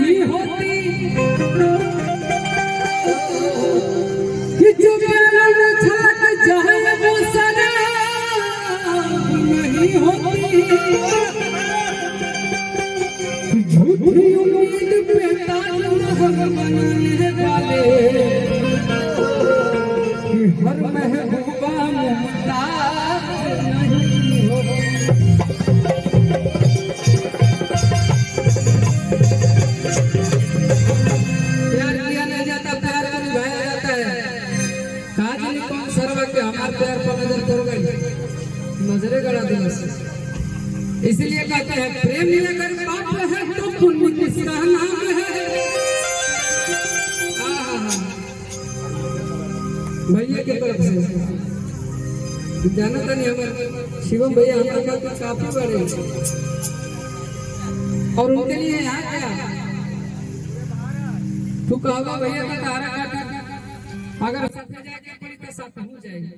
नहीं होती कि जो प्यार छलक जाए वो शराब नहीं होती। झूठी उम्मीद पे ताजमहल बनाने वाले कि हर महबूबा मुमताज नहीं होती। प्यार किया नहीं जाता, प्यार को निभाया जाता है। काजी ने कौन सरवा के हमारे प्यार पर नजर कर गई, नजरे गड़ा दिला से। इसलिए कहते हैं प्रेम अगर पाप है तो पुण्य किसका नाम है। भैया की तरफ से जाना था नहीं हमारे शिवम भैया हमारे घर तो काफी बड़े और उनके लिए यहाँ क्या तू कहोगा भैया का तारा काटा अगर साथ जाके पड़ी तो साथ हो जाएगी।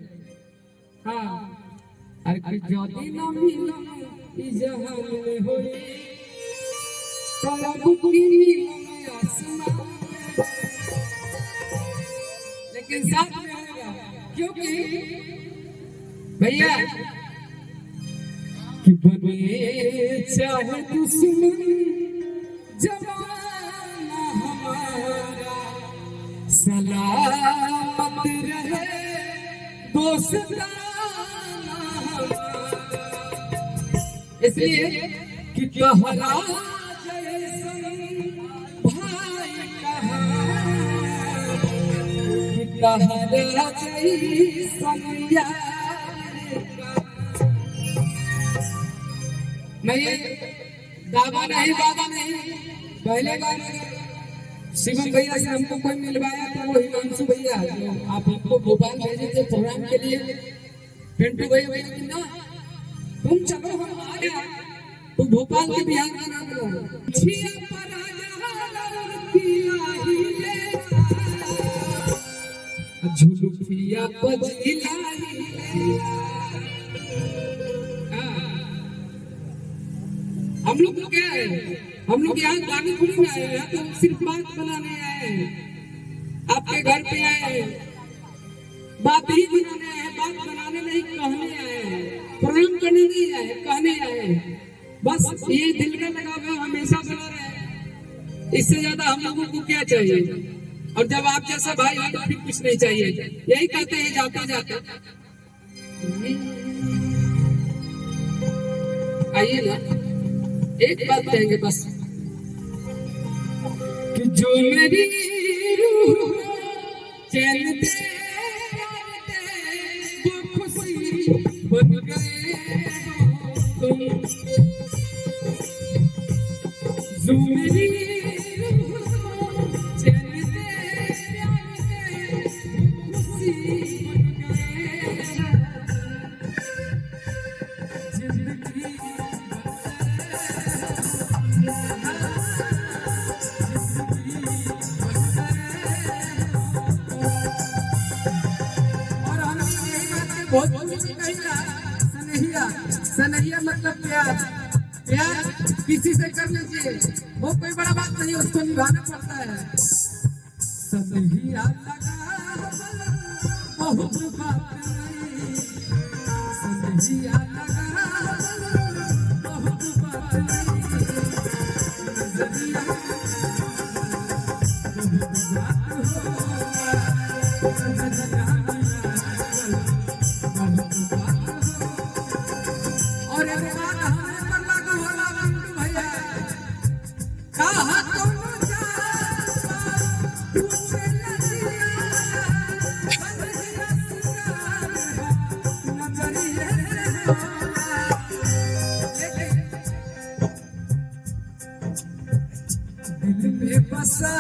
हाँ अरे ज्योति ना मिला इस जहां में होई तलब की मिला आसमान लेकिन साथ में होगा क्योंकि भैया कि बने चाहे दुश्मन जमाना हमारा सलामत रहे दोस्ताना हमारा। इसलिए कि कहरा जैसन भाई कहाँ कि कहरा जैसन यार नहीं दावा नहीं वादा नहीं। पहले बार शिवम भैया से हमको कोई मिलवाया तो वो हिमांशु भैया आप हमको भोपाल भेजे थे प्रोग्राम के लिए। पिंटू भैया भैया कि ना तुम चलो हम आ गए तो भोपाल के बिहार का नाम लो छिया पर झुलुफिया पजिला हम लोग को क्या है हम लोग यहाँ गाने थोड़ी में आए हैं तो सिर्फ बात बनाने आए हैं। आपके घर पे आए हैं बात ही बनाने आए हैं, बात बनाने नहीं कहने आए हैं, प्रोग्राम करने नहीं आए कहने आए हैं। बस ये दिल में लगा हुआ हमेशा बना रहे। इससे ज्यादा हम लोगों को क्या चाहिए। और जब आप जैसा भाई हो तो फिर कुछ नहीं चाहिए। यही कहते हैं जाते जाते आइए ना एक बात कहेंगे बस कि जो मेरी रूह चैन दे वो खुशी बन गए तुम। जो मेरी रूह चैन दे खुशी बन गए जिंदगी सनहिया मतलब प्यार। प्यार किसी से कर लीजिए वो कोई बड़ा बात नहीं, उसको निभाना पड़ता है। सनहिया लगा बहुत बात नहीं, सनहिया लगा बहुत बात नहीं, नजरिया बहुत बात हो नजरिया दिल में बसा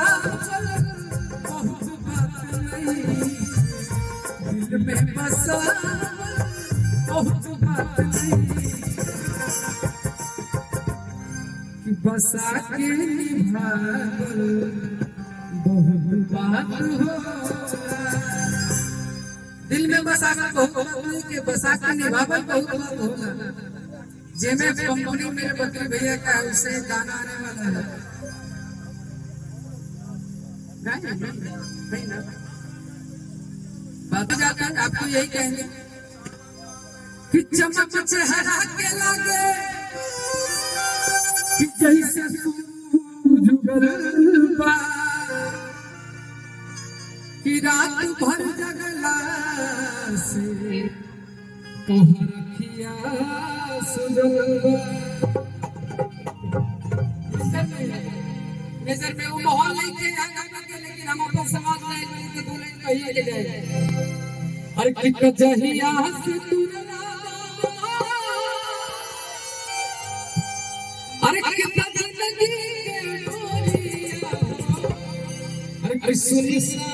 बहुत बात नहीं, दिल में बसा बहुत बात नहीं कि बसा के निभावल बहुत बात हो। दिल में बसा कर बहुत बात नहीं कि बसा के निभावल बहुत बात होगा। जेमे कंपनी मेरे बकरी भैया का है उससे गाना आने वाला है। नहीं ना बात जाकर आपको यही कहेंगे कि चमक चेहरा के लागे कि जैसे सूरज गरबा कि रात भर जगला से कहाँ रखिया सुजलवा नजर में वो माहौल नहीं के गाना के लेकिन हम अपन समाज में के बोले कहिए के जाए हर की कजहिया से तुरला अरे कितना जिंदगी के डोरिया अरे सुनी सा